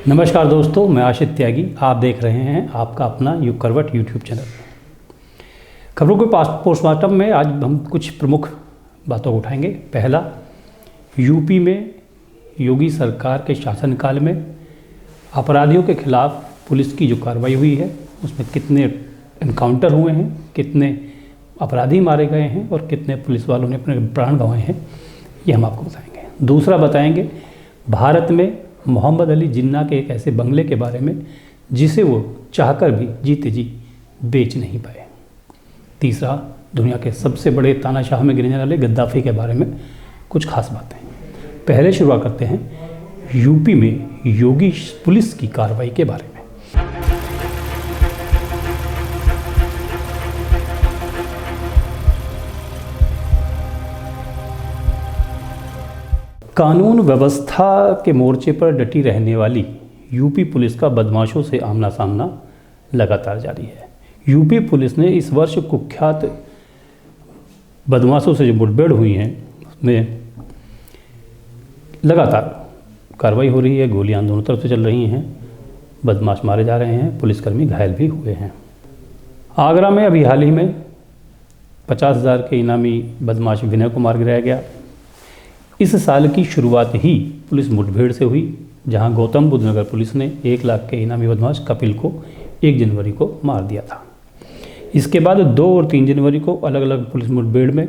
नमस्कार दोस्तों, मैं आशित त्यागी। आप देख रहे हैं आपका अपना युग करवट यूट्यूब चैनल। खबरों के पोस्टमार्टम में आज हम कुछ प्रमुख बातों को उठाएंगे। पहला, यूपी में योगी सरकार के शासनकाल में अपराधियों के खिलाफ पुलिस की जो कार्रवाई हुई है उसमें कितने एनकाउंटर हुए हैं, कितने अपराधी मारे गए हैं और कितने पुलिस वालों ने अपने प्राण गंवाए हैं, ये हम आपको बताएंगे। दूसरा बताएंगे भारत में मोहम्मद अली जिन्ना के एक ऐसे बंगले के बारे में जिसे वो चाहकर भी जीते जी बेच नहीं पाए। तीसरा, दुनिया के सबसे बड़े तानाशाह में गिने वाले गद्दाफी के बारे में कुछ खास बातें। पहले शुरुआत करते हैं यूपी में योगी पुलिस की कार्रवाई के बारे में। कानून व्यवस्था के मोर्चे पर डटी रहने वाली यूपी पुलिस का बदमाशों से आमना सामना लगातार जारी है। यूपी पुलिस ने इस वर्ष कुख्यात बदमाशों से जो मुठभेड़ हुई हैं उसमें लगातार कार्रवाई हो रही है। गोलियां दोनों तरफ से चल रही हैं, बदमाश मारे जा रहे हैं, पुलिसकर्मी घायल भी हुए हैं। आगरा में अभी हाल ही में 50,000 के इनामी बदमाश विनय कुमार गिराया गया। इस साल की शुरुआत ही पुलिस मुठभेड़ से हुई, जहां गौतम बुद्ध नगर पुलिस ने 1 लाख के इनामी बदमाश कपिल को 1 जनवरी को मार दिया था। इसके बाद 2 और 3 जनवरी को अलग अलग पुलिस मुठभेड़ में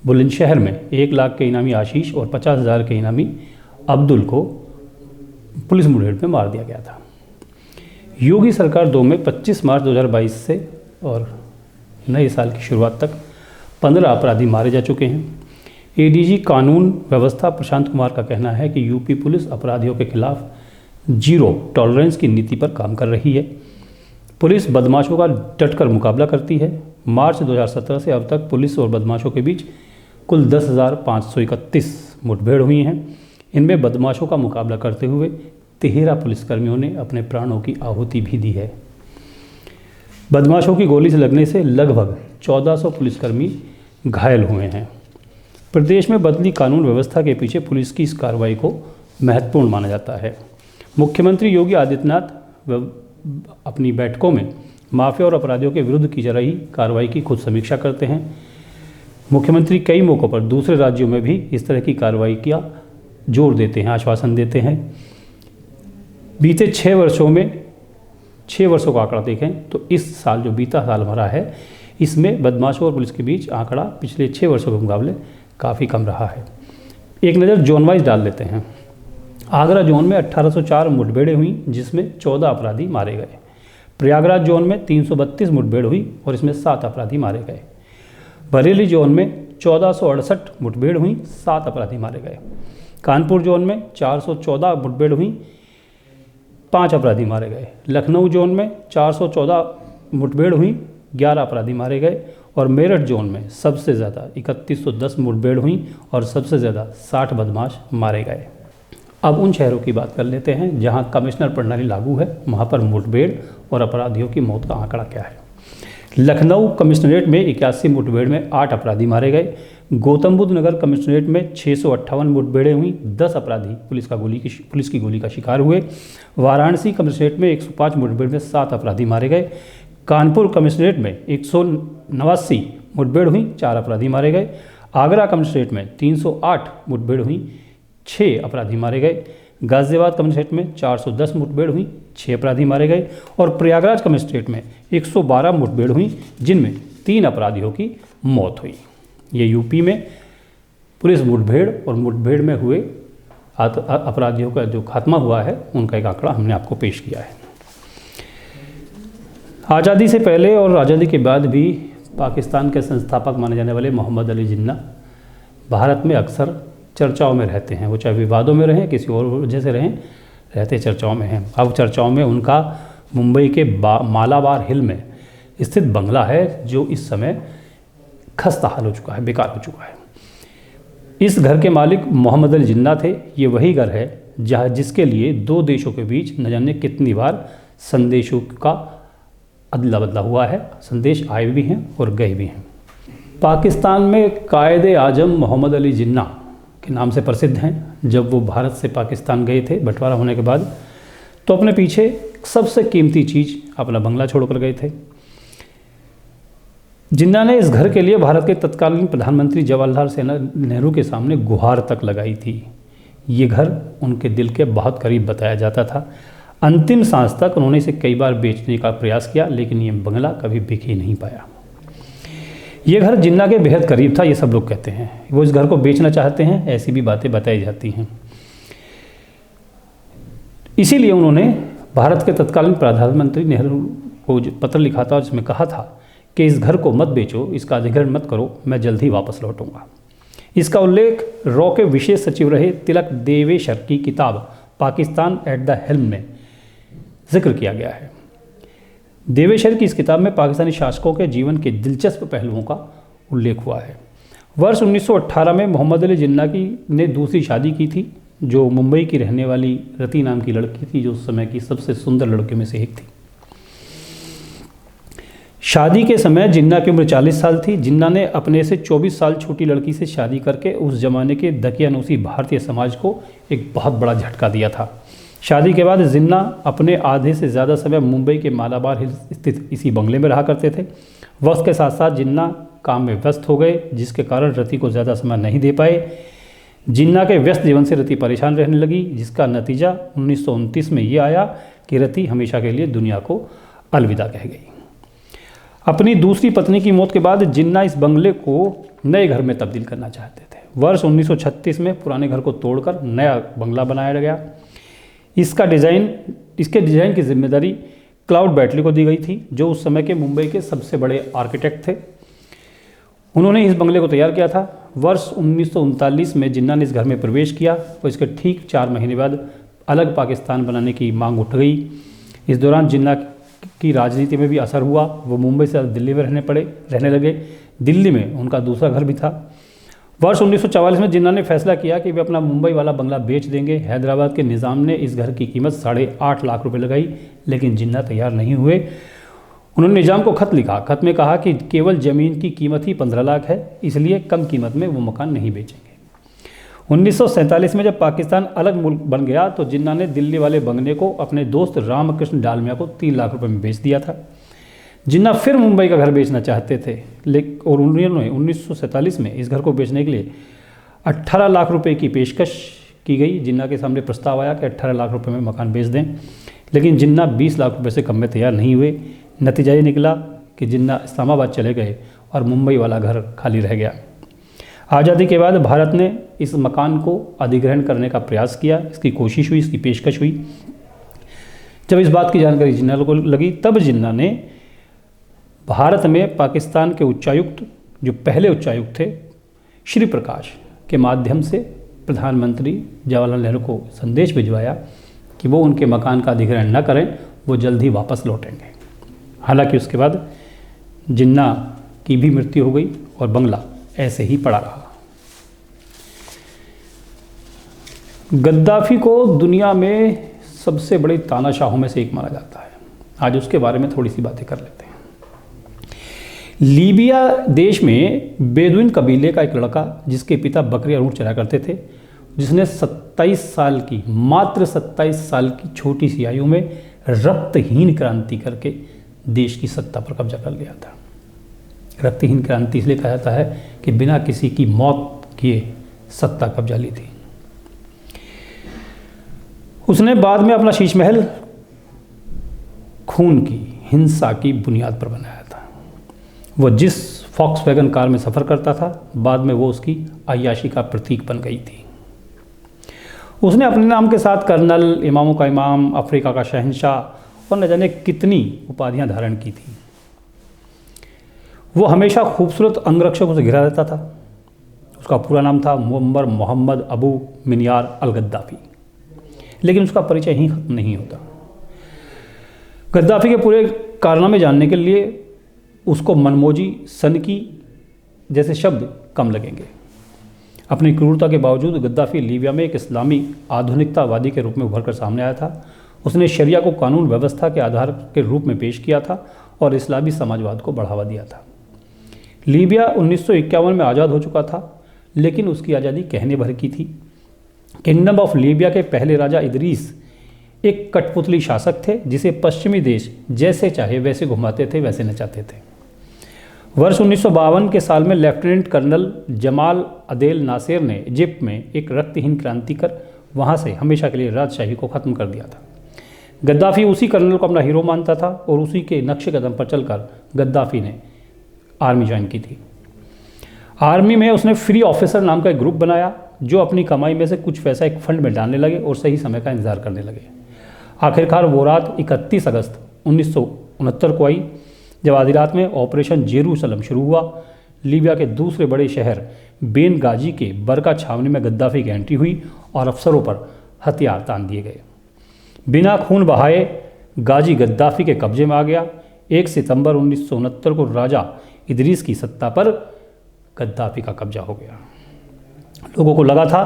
बुलंदशहर में 1 लाख के इनामी आशीष और 50,000 के इनामी अब्दुल को पुलिस मुठभेड़ में मार दिया गया था। योगी सरकार 2 में 25 मार्च 2022 से और नए साल की शुरुआत तक 15 अपराधी मारे जा चुके हैं। एडीजी कानून व्यवस्था प्रशांत कुमार का कहना है कि यूपी पुलिस अपराधियों के खिलाफ जीरो टॉलरेंस की नीति पर काम कर रही है। पुलिस बदमाशों का डटकर मुकाबला करती है। मार्च 2017 से अब तक पुलिस और बदमाशों के बीच कुल 10,531 मुठभेड़ हुई हैं। इनमें बदमाशों का मुकाबला करते हुए 13 पुलिसकर्मियों ने अपने प्राणों की आहुति भी दी है। बदमाशों की गोली से लगने से लगभग 1400 पुलिसकर्मी घायल हुए हैं। प्रदेश में बदली कानून व्यवस्था के पीछे पुलिस की इस कार्रवाई को महत्वपूर्ण माना जाता है। मुख्यमंत्री योगी आदित्यनाथ अपनी बैठकों में माफिया और अपराधियों के विरुद्ध की जा रही कार्रवाई की खुद समीक्षा करते हैं। मुख्यमंत्री कई मौक़ों पर दूसरे राज्यों में भी इस तरह की कार्रवाई का जोर देते हैं, आश्वासन देते हैं। बीते 6 वर्षों का आंकड़ा देखें तो इस साल जो बीता साल भरा है इसमें बदमाशों और पुलिस के बीच आंकड़ा पिछले 6 वर्षों के मुकाबले काफ़ी कम रहा है। एक नज़र जोन वाइज डाल लेते हैं। आगरा जोन में 1804 मुठभेड़ें हुई जिसमें 14 अपराधी मारे गए। प्रयागराज जोन में 332 मुठभेड़ हुई और इसमें 7 अपराधी मारे गए। बरेली जोन में 1468 मुठभेड़ हुई, 7 अपराधी मारे गए। कानपुर जोन में 414 मुठभेड़ हुई, 5 अपराधी मारे गए। लखनऊ जोन में 414 मुठभेड़ हुई, 11 अपराधी मारे गए। और मेरठ जोन में सबसे ज़्यादा 3110 मुठभेड़ हुई और सबसे ज़्यादा 60 बदमाश मारे गए। अब उन शहरों की बात कर लेते हैं जहां कमिश्नर प्रणाली लागू है, वहां पर मुठभेड़ और अपराधियों की मौत का आंकड़ा क्या है। लखनऊ कमिश्नरेट में 81 मुठभेड़ में 8 अपराधी मारे गए। गौतम बुद्ध नगर कमिश्नरेट में 658 मुठभेड़ें हुई, 10 अपराधी पुलिस की गोली का शिकार हुए। वाराणसी कमिश्नरेट में 105 मुठभेड़ में 7 अपराधी मारे गए। कानपुर कमिश्नरेट में 189 मुठभेड़ हुई, 4 अपराधी मारे गए। आगरा कमिश्नरेट में 308 मुठभेड़ हुई, 6 अपराधी मारे गए। गाज़ियाबाद कमिश्नरेट में 410 मुठभेड़ हुई, 6 अपराधी मारे गए। और प्रयागराज कमिश्नरेट में 112 मुठभेड़ हुई जिनमें 3 अपराधियों की मौत हुई। ये यूपी में पुलिस मुठभेड़ और मुठभेड़ में हुए अपराधियों का जो खात्मा हुआ है उनका एक आंकड़ा हमने आपको पेश किया है। आज़ादी से पहले और आज़ादी के बाद भी पाकिस्तान के संस्थापक माने जाने वाले मोहम्मद अली जिन्ना भारत में अक्सर चर्चाओं में रहते हैं। वो चाहे विवादों में रहें, किसी और वजह से रहें, रहते चर्चाओं में हैं। अब चर्चाओं में उनका मुंबई के मालाबार हिल में स्थित बंगला है जो इस समय खस्ता हाल हो चुका है, बेकार हो चुका है। इस घर के मालिक मोहम्मद अली जिन्ना थे। ये वही घर है जिसके लिए 2 देशों के बीच न जाने कितनी बार संदेशों का अदला बदला हुआ है। संदेश आए भी हैं और गए भी हैं। पाकिस्तान में कायदे आजम मोहम्मद अली जिन्ना के नाम से प्रसिद्ध हैं। जब वो भारत से पाकिस्तान गए थे बंटवारा होने के बाद, तो अपने पीछे सबसे कीमती चीज़ अपना बंगला छोड़कर गए थे। जिन्ना ने इस घर के लिए भारत के तत्कालीन प्रधानमंत्री जवाहरलाल नेहरू के सामने गुहार तक लगाई थी। ये घर उनके दिल के बहुत करीब बताया जाता था। अंतिम सांस तक उन्होंने इसे कई बार बेचने का प्रयास किया, लेकिन ये बंगला कभी बिक ही नहीं पाया। ये घर जिन्ना के बेहद करीब था, ये सब लोग कहते हैं। वो इस घर को बेचना चाहते हैं, ऐसी भी बातें बताई जाती हैं। इसीलिए उन्होंने भारत के तत्कालीन प्रधानमंत्री नेहरू को पत्र लिखा था, जिसमें कहा था कि इस घर को मत बेचो, इसका अधिग्रहण मत करो, मैं जल्द ही वापस लौटूंगा। इसका उल्लेख रॉ के विशेष सचिव रहे तिलक देवेशर की किताब पाकिस्तान एट द हेल्म में जिक्र किया गया है। देवेशर की इस किताब में पाकिस्तानी शासकों के जीवन के दिलचस्प पहलुओं का उल्लेख हुआ है। वर्ष 1918 में मोहम्मद अली जिन्ना ने दूसरी शादी की थी, जो मुंबई की रहने वाली रति नाम की लड़की थी, जो उस समय की सबसे सुंदर लड़कियों में से एक थी। शादी के समय जिन्ना की उम्र 40 साल थी। जिन्ना ने अपने से 24 साल छोटी लड़की से शादी करके उस जमाने के दकियानूसी भारतीय समाज को एक बहुत बड़ा झटका दिया था। शादी के बाद जिन्ना अपने आधे से ज़्यादा समय मुंबई के मालाबार हिल्स स्थित इसी बंगले में रहा करते थे। वक्त के साथ साथ जिन्ना काम में व्यस्त हो गए, जिसके कारण रति को ज़्यादा समय नहीं दे पाए। जिन्ना के व्यस्त जीवन से रति परेशान रहने लगी, जिसका नतीजा 1929 में ये आया कि रति हमेशा के लिए दुनिया को अलविदा कह गई। अपनी दूसरी पत्नी की मौत के बाद जिन्ना इस बंगले को नए घर में तब्दील करना चाहते थे। वर्ष 1936 में पुराने घर को तोड़कर नया बंगला बनाया गया। इसके डिज़ाइन की जिम्मेदारी क्लाउड बैटली को दी गई थी, जो उस समय के मुंबई के सबसे बड़े आर्किटेक्ट थे। उन्होंने इस बंगले को तैयार किया था। वर्ष 1939 में जिन्ना ने इस घर में प्रवेश किया और इसके ठीक 4 महीने बाद अलग पाकिस्तान बनाने की मांग उठ गई। इस दौरान जिन्ना की राजनीति में भी असर हुआ। वो मुंबई से दिल्ली में रहने लगे। दिल्ली में उनका दूसरा घर भी था। वर्ष 1944 में जिन्ना ने फैसला किया कि वे अपना मुंबई वाला बंगला बेच देंगे। हैदराबाद के निज़ाम ने इस घर की कीमत 8.5 लाख रुपए लगाई, लेकिन जिन्ना तैयार नहीं हुए। उन्होंने निज़ाम को खत लिखा। खत में कहा कि केवल ज़मीन की कीमत ही 15 लाख है, इसलिए कम कीमत में वो मकान नहीं बेचेंगे। 1947 में जब पाकिस्तान अलग मुल्क बन गया तो जिन्ना ने दिल्ली वाले बंगले को अपने दोस्त रामकृष्ण डालमिया को 3 लाख रुपए में बेच दिया था। जिन्ना फिर मुंबई का घर बेचना चाहते थे, लेकिन और उन्होंने 1947 में इस घर को बेचने के लिए 18 लाख रुपए की पेशकश की गई। जिन्ना के सामने प्रस्ताव आया कि 18 लाख रुपए में मकान बेच दें, लेकिन जिन्ना 20 लाख रुपए से कम में तैयार नहीं हुए। नतीजा ये निकला कि जिन्ना इस्लामाबाद चले गए और मुंबई वाला घर खाली रह गया। आज़ादी के बाद भारत ने इस मकान को अधिग्रहण करने का प्रयास किया, इसकी कोशिश हुई, इसकी पेशकश हुई। जब इस बात की जानकारी जिन्ना को लगी, तब जिन्ना ने भारत में पाकिस्तान के उच्चायुक्त, जो पहले उच्चायुक्त थे, श्री प्रकाश के माध्यम से प्रधानमंत्री जवाहरलाल नेहरू को संदेश भिजवाया कि वो उनके मकान का अधिग्रहण न करें, वो जल्द ही वापस लौटेंगे। हालांकि उसके बाद जिन्ना की भी मृत्यु हो गई और बंगला ऐसे ही पड़ा रहा। गद्दाफी को दुनिया में सबसे बड़े तानाशाहों में से एक माना जाता है। आज उसके बारे में थोड़ी सी बातें कर लेते हैं। लीबिया देश में बेदुइन कबीले का एक लड़का, जिसके पिता बकरी और ऊँट चराया करते थे, जिसने 27 साल की, मात्र 27 साल की छोटी सी आयु में रक्तहीन क्रांति करके देश की सत्ता पर कब्जा कर लिया था। रक्तहीन क्रांति इसलिए कहा जाता है कि बिना किसी की मौत किए सत्ता कब्जा ली थी। उसने बाद में अपना शीश महल खून की, हिंसा की बुनियाद पर बनाया था। वह जिस फॉक्सवैगन कार में सफ़र करता था, बाद में वो उसकी अय्याशी का प्रतीक बन गई थी। उसने अपने नाम के साथ कर्नल, इमामों का इमाम, अफ्रीका का शहंशाह और न जाने कितनी उपाधियां धारण की थी। वो हमेशा खूबसूरत अंगरक्षकों से घिरा रहता था। उसका पूरा नाम था मुअम्मर मोहम्मद अबू मिनयार अल गद्दाफी, लेकिन उसका परिचय ही खत्म नहीं होता। गद्दाफी के पूरे कारनामे जानने के लिए उसको मनमोजी, सनकी जैसे शब्द कम लगेंगे। अपनी क्रूरता के बावजूद गद्दाफी लीबिया में एक इस्लामी आधुनिकतावादी के रूप में उभर कर सामने आया था। उसने शरिया को कानून व्यवस्था के आधार के रूप में पेश किया था और इस्लामी समाजवाद को बढ़ावा दिया था। लीबिया 1951 में आज़ाद हो चुका था, लेकिन उसकी आज़ादी कहने भर की थी। किंगडम ऑफ लीबिया के पहले राजा इदरीस एक कठपुतली शासक थे जिसे पश्चिमी देश जैसे चाहे वैसे घुमाते थे, वैसे नचाते थे। वर्ष 1952 के साल में lieutenant colonel Jamal Adel Nasser ने इजिप्ट में एक रक्तहीन क्रांति कर वहाँ से हमेशा के लिए राजशाही को ख़त्म कर दिया था। गद्दाफी उसी कर्नल को अपना हीरो मानता था और उसी के नक्शे कदम पर चलकर गद्दाफी ने आर्मी ज्वाइन की थी। आर्मी में उसने फ्री ऑफिसर नाम का एक ग्रुप बनाया जो अपनी कमाई में से कुछ पैसा एक फंड में डालने लगे और सही समय का इंतजार करने लगे। आखिरकार वो रात 31 अगस्त 1969 को आई जब आधी रात में ऑपरेशन जेरूसलम शुरू हुआ। लीबिया के दूसरे बड़े शहर बेनगाजी के बरका छावनी में गद्दाफी की एंट्री हुई और अफसरों पर हथियार तान दिए गए। बिना खून बहाए गाजी गद्दाफी के कब्जे में आ गया। 1 सितंबर 1969 को राजा इदरीस की सत्ता पर गद्दाफी का कब्जा हो गया। लोगों को लगा था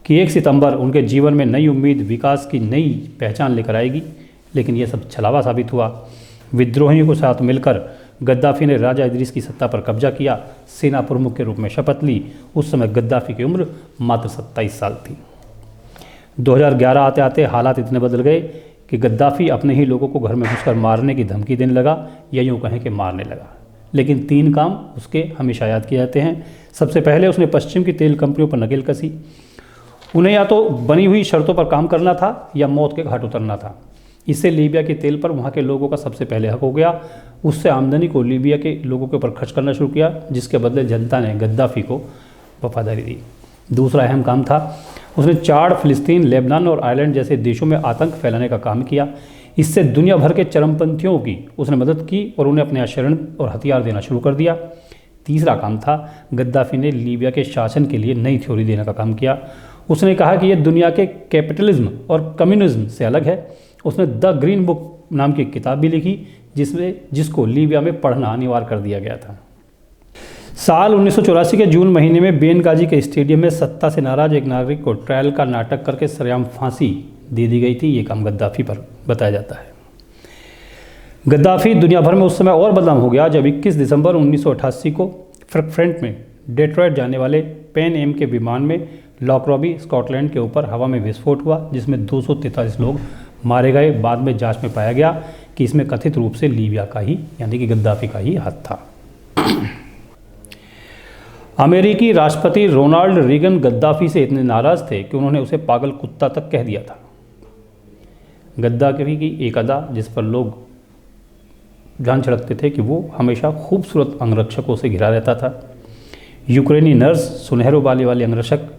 कि 1 सितंबर उनके जीवन में नई उम्मीद, विकास की नई पहचान लेकर आएगी, लेकिन यह सब छलावा साबित हुआ। विद्रोहियों के साथ मिलकर गद्दाफी ने राजा इदरीस की सत्ता पर कब्जा किया, सेना प्रमुख के रूप में शपथ ली। उस समय गद्दाफी की उम्र मात्र 27 साल थी। 2011 आते आते हालात इतने बदल गए कि गद्दाफी अपने ही लोगों को घर में घुसकर मारने की धमकी देने लगा, या यूँ कहें कि मारने लगा। लेकिन 3 काम उसके हमेशा याद किए जाते हैं। सबसे पहले उसने पश्चिम की तेल कंपनियों पर नकेल कसी। उन्हें या तो बनी हुई शर्तों पर काम करना था या मौत के घाट उतरना था। इससे लीबिया के तेल पर वहाँ के लोगों का सबसे पहले हक हो गया। उससे आमदनी को लीबिया के लोगों के ऊपर खर्च करना शुरू किया, जिसके बदले जनता ने गद्दाफी को वफादारी दी। दूसरा अहम काम था, उसने चाड, फिलिस्तीन, लेबनान और आयरलैंड जैसे देशों में आतंक फैलाने का काम किया। इससे दुनिया भर के चरमपंथियों की उसने मदद की और उन्हें अपने आचरण और हथियार देना शुरू कर दिया। तीसरा काम था, गद्दाफी ने लीबिया के शासन के लिए नई थ्योरी देने का काम किया। उसने कहा कि यह दुनिया के कैपिटलिज्म और कम्युनिज्म से अलग है। उसने द ग्रीन बुक नाम की किताब भी लिखी जिसको लीबिया में पढ़ना अनिवार्य कर दिया गया था। साल 1984 के जून महीने में बेनगाजी के स्टेडियम में सत्ता से नाराज एक नागरिक को ट्रायल का नाटक करके सरेआम फांसी दे दी गई थी। ये काम गद्दाफी पर बताया जाता है। गद्दाफी दुनिया भर में उस समय और बदनाम हो गया जब 21 दिसंबर 1988 को फ्रैंकफर्ट में डेट्रॉयट जाने वाले पैन एम के विमान में लॉकरॉबी, स्कॉटलैंड के ऊपर हवा में विस्फोट हुआ, जिसमें 243 लोग मारे गए। बाद में जांच में पाया गया कि इसमें कथित रूप से लीबिया का ही यानी कि गद्दाफी का ही हाथ था। अमेरिकी राष्ट्रपति रोनाल्ड रीगन गद्दाफी से इतने नाराज थे कि उन्होंने उसे पागल कुत्ता तक कह दिया था। गद्दाफी की एक अदा जिस पर लोग जान छिड़कते थे कि वो हमेशा खूबसूरत अंगरक्षकों से घिरा रहता था। यूक्रेनी नर्स, सुनहरे बालों वाले अंगरक्षक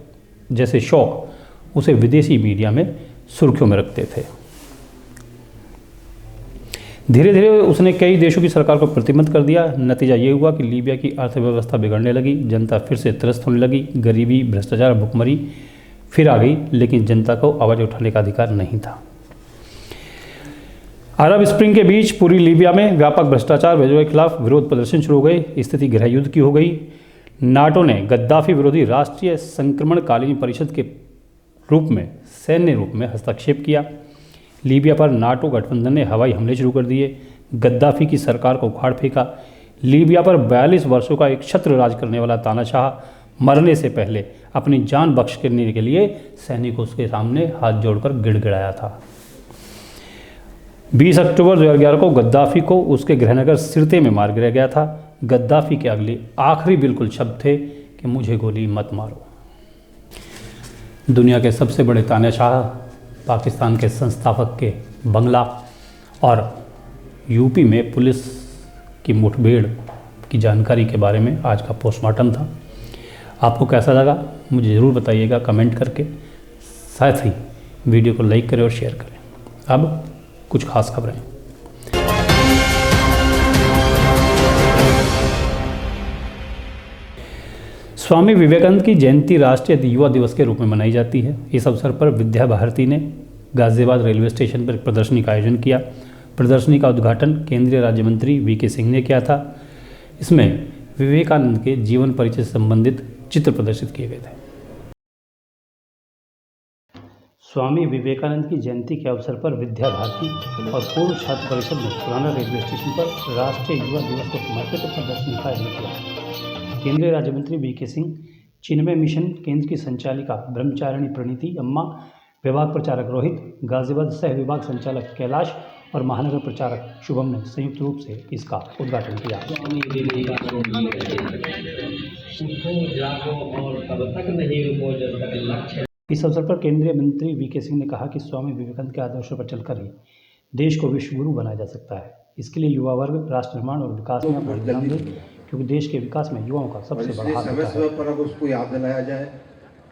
जैसे शौक उसे विदेशी मीडिया में सुर्खियों में रखते थे। धीरे धीरे उसने कई देशों की सरकार को प्रतिबंध कर दिया। नतीजा ये हुआ कि लीबिया की अर्थव्यवस्था बिगड़ने लगी, जनता फिर से त्रस्त होने लगी, गरीबी, भ्रष्टाचार, भुखमरी फिर आ गई, लेकिन जनता को आवाज़ उठाने का अधिकार नहीं था। अरब स्प्रिंग के बीच पूरी लीबिया में व्यापक भ्रष्टाचार के खिलाफ विरोध प्रदर्शन शुरू हो गए। स्थिति गृह युद्ध की हो गई। नाटो ने गद्दाफी विरोधी राष्ट्रीय संक्रमणकालीन परिषद के रूप में सैन्य रूप में हस्तक्षेप किया। लीबिया पर नाटो गठबंधन ने हवाई हमले शुरू कर दिए। गद्दाफी की सरकार को उखाड़ फेंका। लीबिया पर 42 वर्षों का एक छत्र राज करने वाला तानाशाह मरने से पहले अपनी जान बख्श करने के लिए सैनिक उसके सामने हाथ जोड़कर गिड़गिड़ाया था। 20 अक्टूबर 2011 को गद्दाफी को उसके गृहनगर सिरते में मार गिराया गया था। गद्दाफी के अगले आखिरी बिल्कुल शब्द थे कि मुझे गोली मत मारो। दुनिया के सबसे बड़े तानाशाह, पाकिस्तान के संस्थापक के बंगला और यूपी में पुलिस की मुठभेड़ की जानकारी के बारे में आज का पोस्टमार्टम था। आपको कैसा लगा मुझे ज़रूर बताइएगा कमेंट करके। साथ ही वीडियो को लाइक करें और शेयर करें। अब कुछ खास खबरें। स्वामी विवेकानंद की जयंती राष्ट्रीय युवा दिवस के रूप में मनाई जाती है। इस अवसर पर विद्या भारती ने गाजियाबाद रेलवे स्टेशन पर प्रदर्शनी का आयोजन किया। प्रदर्शनी का उद्घाटन केंद्रीय राज्य मंत्री वीके सिंह ने किया था। इसमें विवेकानंद के जीवन परिचय से संबंधित चित्र प्रदर्शित किए गए थे। स्वामी विवेकानंद की जयंती के अवसर पर विद्या भारती और पूर्व छात्र परिषद ने पुराना रेलवे स्टेशन पर राष्ट्रीय युवा दिवस को समर्पित प्रदर्शनी का आयोजन किया। केंद्रीय राज्य मंत्री वीके सिंह, चिन्मय मिशन केंद्र की संचालिका ब्रह्मचारिणी प्रणीति अम्मा, विभाग प्रचारक रोहित, गाजियाबाद सह विभाग संचालक कैलाश और महानगर प्रचारक शुभम ने संयुक्त रूप से इसका उद्घाटन किया। इस अवसर पर केंद्रीय मंत्री वीके सिंह ने कहा कि स्वामी विवेकानंद के आदर्शों पर चलकर ही देश को विश्व गुरु बनाया जा सकता है। इसके लिए युवा वर्ग राष्ट्र निर्माण और विकास में अपना ध्यान दे, क्योंकि देश के विकास में युवाओं का सबसे बड़ा हाथ होता है। समय पर अगर उसको याद दिलाया जाए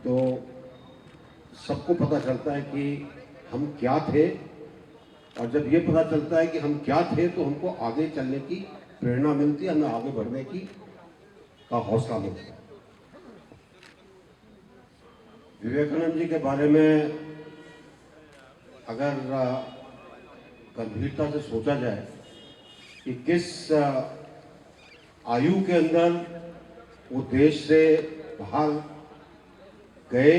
तो सबको पता चलता है कि हम क्या थे, और जब ये पता चलता है कि हम क्या थे तो हमको आगे चलने की प्रेरणा मिलती है, हमें आगे बढ़ने की का हौसला मिलता है। विवेकानंद जी के बारे में अगर गंभीरता से सोचा जाए कि किस आयु के अंदर वो देश से बाहर गए,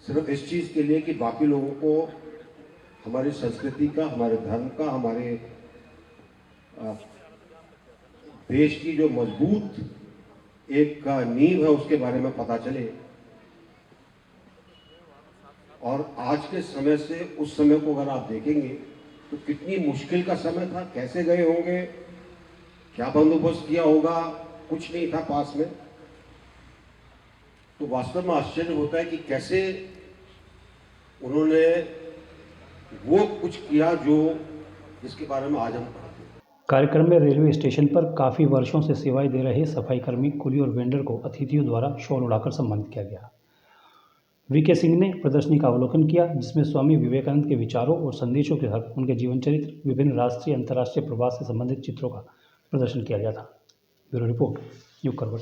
सिर्फ इस चीज़ के लिए कि बाकी लोगों को हमारी संस्कृति का, हमारे धर्म का, हमारे देश की जो मजबूत एक नींव है उसके बारे में पता चले। और आज के समय से उस समय को अगर आप देखेंगे तो कितनी मुश्किल का समय था, कैसे गए होंगे, क्या बंदोबस्त किया होगा, कुछ नहीं था पास में। तो वास्तव में आश्चर्य होता है कि कैसे उन्होंने वो कुछ किया जो जिसके बारे में आज हम पढ़ते हैं। कार्यक्रम में रेलवे स्टेशन पर काफ़ी वर्षों से सेवाएं दे रहे सफाई कर्मी, कुली और वेंडर को अतिथियों द्वारा शॉल उड़ाकर सम्मानित किया गया। वीके सिंह ने प्रदर्शनी का अवलोकन किया, जिसमें स्वामी विवेकानंद के विचारों और संदेशों के साथ उनके जीवन चरित्र, विभिन्न राष्ट्रीय अंतर्राष्ट्रीय प्रवास से संबंधित चित्रों का प्रदर्शन किया गया था। ब्यूरो रिपोर्ट, युग करवट।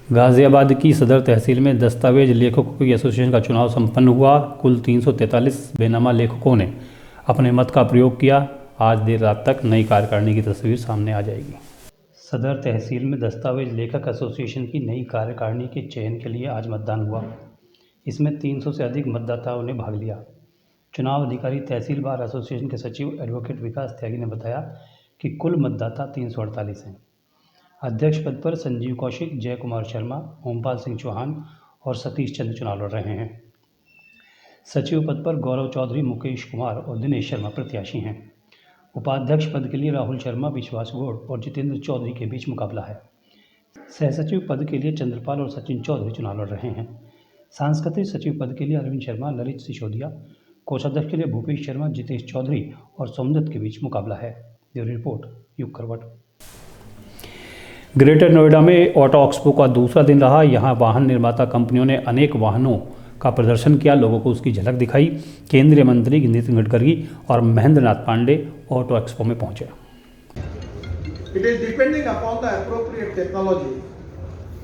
गाजियाबाद की सदर तहसील में दस्तावेज लेखकों की एसोसिएशन का चुनाव संपन्न हुआ। कुल 343 बेनामा लेखकों ने अपने मत का प्रयोग किया। आज देर रात तक नई कार्यकारिणी की तस्वीर सामने आ जाएगी। सदर तहसील में दस्तावेज लेखक एसोसिएशन की नई कार्यकारिणी के चयन के लिए आज मतदान हुआ। इसमें 300 से अधिक मतदाताओं ने भाग लिया। चुनाव अधिकारी तहसील बार एसोसिएशन के सचिव एडवोकेट विकास त्यागी ने बताया कि कुल मतदाता 348 हैं। अध्यक्ष पद पर संजीव कौशिक, जय कुमार शर्मा, ओमपाल सिंह चौहान और सतीश चंद्र चुनाव लड़ रहे हैं। सचिव पद पर गौरव चौधरी, मुकेश कुमार और दिनेश शर्मा प्रत्याशी हैं। उपाध्यक्ष पद के लिए राहुल शर्मा, विश्वास गौड़ और जितेंद्र चौधरी के बीच मुकाबला है। सहसचिव पद के लिए चंद्रपाल और सचिन चौधरी चुनाव लड़ रहे हैं। सांस्कृतिक सचिव पद के लिए अरविंद शर्मा, ललित सिसोदिया, कोषाध्यक्ष के लिए भूपेश शर्मा, जितेश चौधरी और सोमदत्त के बीच मुकाबला है। ब्यूरो रिपोर्ट, युग करवट। ग्रेटर नोएडा में ऑटो एक्सपो का दूसरा दिन रहा। यहाँ वाहन निर्माता कंपनियों ने अनेक वाहनों का प्रदर्शन किया, लोगों को उसकी झलक दिखाई। केंद्रीय मंत्री नितिन गडकरी और महेंद्र नाथ पांडे ऑटो एक्सपो में पहुंचे। It is depending upon the appropriate technology.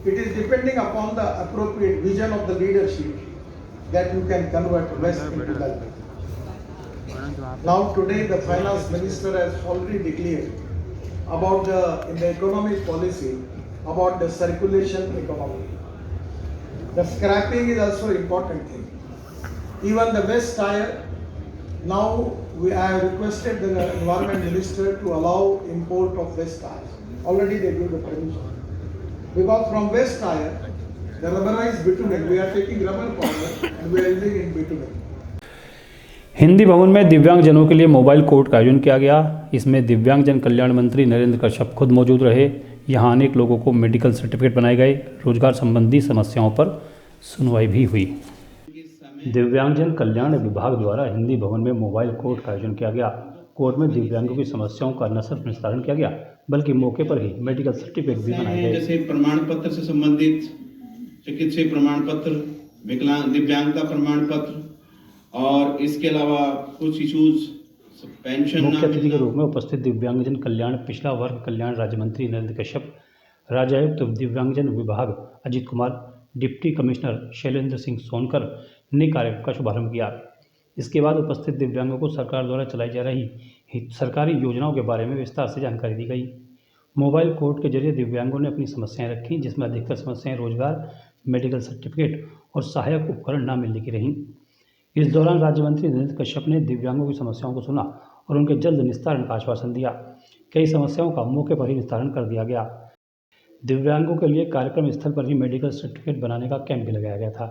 It is depending upon the appropriate vision of the leadership that you can convert waste into wealth. Now today the finance minister has already declared about in the economic policy about the circulation economy. The scrapping is also an important thing. Even the waste tire, now I have requested the environment minister to allow import of waste tires. Already they give the permission. Because from waste tire, the rubberized bitumen, we are taking rubber powder and we are using in bitumen. Hindi Bhavan में दिव्यांगजनों के लिए mobile court का आयोजन किया गया। इसमें दिव्यांगजन कल्याण मंत्री नरेंद्र कश्यप खुद मौजूद रहे। यहाँ अनेक लोगों को मेडिकल सर्टिफिकेट बनाए गए। रोजगार संबंधी समस्याओं पर सुनवाई भी हुई। दिव्यांगजन कल्याण विभाग द्वारा हिंदी भवन में मोबाइल कोर्ट का आयोजन किया गया। कोर्ट में दिव्यांगों की समस्याओं का न सिर्फ निस्तारण किया गया, बल्कि मौके पर ही मेडिकल सर्टिफिकेट भी बनाए गए। जैसे प्रमाण पत्र से संबंधित चिकित्सीय प्रमाण पत्र, दिव्यांगता प्रमाण पत्र और इसके अलावा कुछ इश्यूज, पेंशन। मुख्य अतिथि के रूप में उपस्थित दिव्यांगजन कल्याण पिछड़ा वर्ग कल्याण राज्य मंत्री नरेंद्र कश्यप, राज्यायुक्त दिव्यांगजन विभाग अजित कुमार, डिप्टी कमिश्नर शैलेंद्र सिंह सोनकर ने कार्यक्रम का शुभारंभ किया। इसके बाद उपस्थित दिव्यांगों को सरकार द्वारा चलाई जा रही सरकारी योजनाओं के बारे में विस्तार से जानकारी दी गई। मोबाइल कोर्ट के जरिए दिव्यांगों ने अपनी समस्याएं रखी, जिसमें अधिकतर समस्याएं रोजगार, मेडिकल सर्टिफिकेट और सहायक उपकरण न मिलने की रहीं। इस दौरान राज्य मंत्री नरेंद्र कश्यप ने दिव्यांगों की समस्याओं को सुना और उनके जल्द निस्तारण का आश्वासन दिया। कई समस्याओं का मौके पर ही निस्तारण कर दिया गया। दिव्यांगों के लिए कार्यक्रम स्थल पर ही मेडिकल सर्टिफिकेट बनाने का कैंप भी लगाया गया था।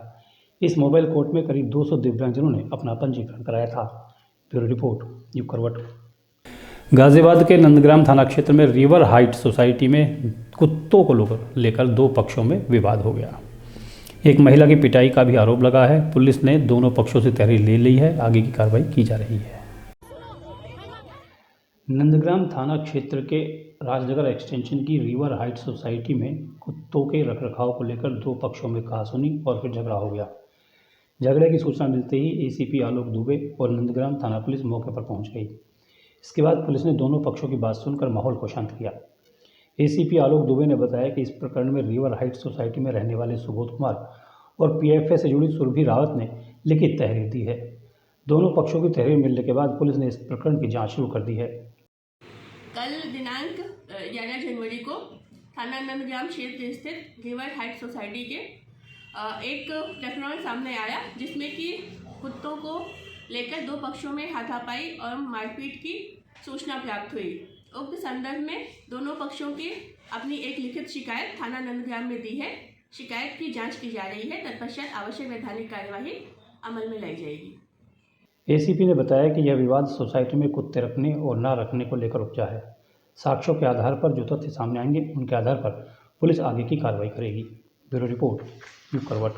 इस मोबाइल कोर्ट में करीब 200 दिव्यांगजनों ने अपना पंजीकरण कराया था। ब्यूरो रिपोर्ट, युग करवट। गाजियाबाद के नंदग्राम थाना क्षेत्र में रिवर हाइट सोसाइटी में कुत्तों को लेकर दो पक्षों में विवाद हो गया। एक महिला की पिटाई का भी आरोप लगा है। पुलिस ने दोनों पक्षों से तहरीर ले ली है। आगे की कार्रवाई की जा रही है। नंदग्राम थाना क्षेत्र के राजनगर एक्सटेंशन की रिवर हाइट सोसाइटी में कुत्तों के रखरखाव को लेकर दो पक्षों में कहासुनी और फिर झगड़ा हो गया। झगड़े की सूचना मिलते ही एसीपी आलोक दुबे और नंदग्राम थाना पुलिस मौके पर पहुंच गई। इसके बाद पुलिस ने दोनों पक्षों की बात सुनकर माहौल को शांत किया। एसीपी आलोक दुबे ने बताया कि इस प्रकरण में रिवर हाइट सोसाइटी में रहने वाले सुबोध कुमार और पीएफए से जुड़ी सुरभि रावत ने लिखित तहरीर दी है। दोनों पक्षों की तहरीर मिलने के बाद पुलिस ने इस प्रकरण की जांच शुरू कर दी है। कल दिनांक 11 जनवरी को थाना नंदग्राम क्षेत्र स्थित रिवर हाइट सोसाइटी के एक प्रकरण सामने आया, जिसमें कि कुत्तों को लेकर दो पक्षों में हाथापाई और मारपीट की सूचना प्राप्त हुई। उक्त संदर्भ में दोनों पक्षों की अपनी एक लिखित शिकायत थाना नंदग्राम में दी है। शिकायत की जांच की जा रही है। तत्पश्चात आवश्यक वैधानिक कार्यवाही अमल में लाई जाएगी। एसीपी ने बताया कि यह विवाद सोसाइटी में कुत्ते रखने और न रखने को लेकर उपजा है। साक्ष्यों के आधार पर जो तथ्य सामने आएंगे उनके आधार पर पुलिस आगे की कार्रवाई करेगी। ब्यूरो रिपोर्ट, युग करवट।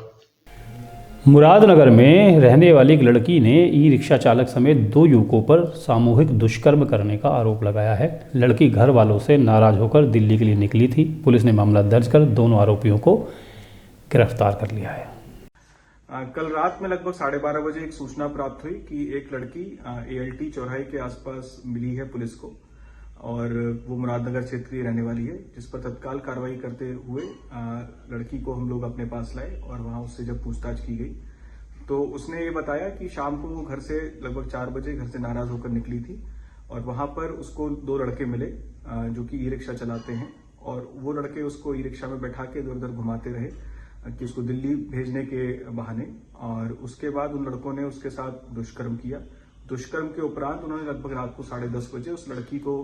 मुरादनगर में रहने वाली एक लड़की ने ई रिक्शा चालक समेत दो युवकों पर सामूहिक दुष्कर्म करने का आरोप लगाया है। लड़की घर वालों से नाराज होकर दिल्ली के लिए निकली थी। पुलिस ने मामला दर्ज कर दोनों आरोपियों को गिरफ्तार कर लिया है। कल रात में लगभग 12:30 बजे एक सूचना प्राप्त हुई कि एक लड़की ALT चौराहे के आसपास मिली है पुलिस को और वो मुरादनगर क्षेत्र की रहने वाली है, जिस पर तत्काल कार्रवाई करते हुए लड़की को हम लोग अपने पास लाए और वहां उससे जब पूछताछ की गई तो उसने ये बताया कि शाम को वो घर से लगभग 4 बजे घर से नाराज होकर निकली थी और वहां पर उसको दो लड़के मिले जो कि ई रिक्शा चलाते हैं और वो लड़के उसको ई रिक्शा में बैठा के इधर उधर घुमाते रहे कि उसको दिल्ली भेजने के बहाने, और उसके बाद उन लड़कों ने उसके साथ दुष्कर्म किया। दुष्कर्म के उपरांत उन्होंने लगभग रात को 10:30 बजे उस लड़की को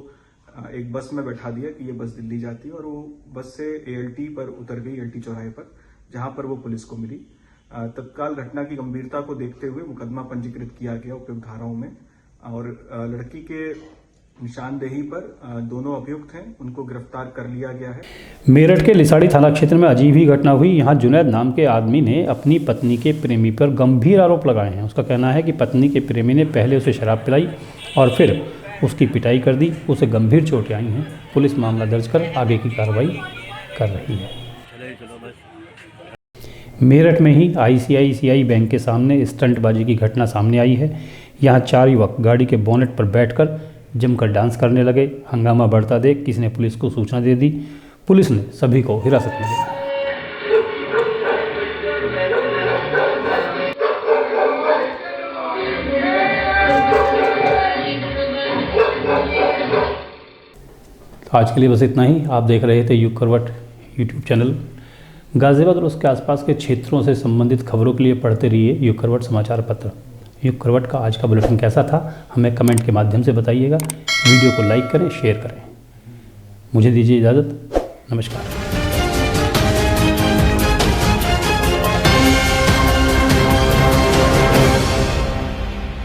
एक बस में बैठा दिया कि ये बस दिल्ली जाती है और वो बस से ALT पर उतर गई, ALT चौराहे पर, जहां पर वो पुलिस को मिली। तत्काल घटना की गंभीरता को देखते हुए मुकदमा पंजीकृत किया गया उपयुक्त धाराओं में और लड़की के निशानदेही पर दोनों अभियुक्त हैं, उनको गिरफ्तार कर लिया गया है। मेरठ के लिसाड़ी थाना क्षेत्र में अजीब ही घटना हुई। यहाँ जुनैद नाम के आदमी ने अपनी पत्नी के प्रेमी पर गंभीर आरोप लगाए हैं। उसका कहना है कि पत्नी के प्रेमी ने पहले उसे शराब पिलाई और फिर उसकी पिटाई कर दी। उसे गंभीर चोटें आई हैं। पुलिस मामला दर्ज कर आगे की कार्रवाई कर रही है। मेरठ में ही ICICI बैंक के सामने स्टंटबाजी की घटना सामने आई है। यहाँ 4 युवक गाड़ी के बोनेट पर बैठकर जमकर डांस करने लगे। हंगामा बढ़ता देख किसी ने पुलिस को सूचना दे दी। पुलिस ने सभी को हिरासत में लिया। आज के लिए बस इतना ही। आप देख रहे थे युग करवट YouTube चैनल। गाजियाबाद और उसके आसपास के क्षेत्रों से संबंधित खबरों के लिए पढ़ते रहिए युग करवट समाचार पत्र। युग करवट का आज का बुलेटिन कैसा था हमें कमेंट के माध्यम से बताइएगा। वीडियो को लाइक करें, शेयर करें। मुझे दीजिए इजाज़त। नमस्कार।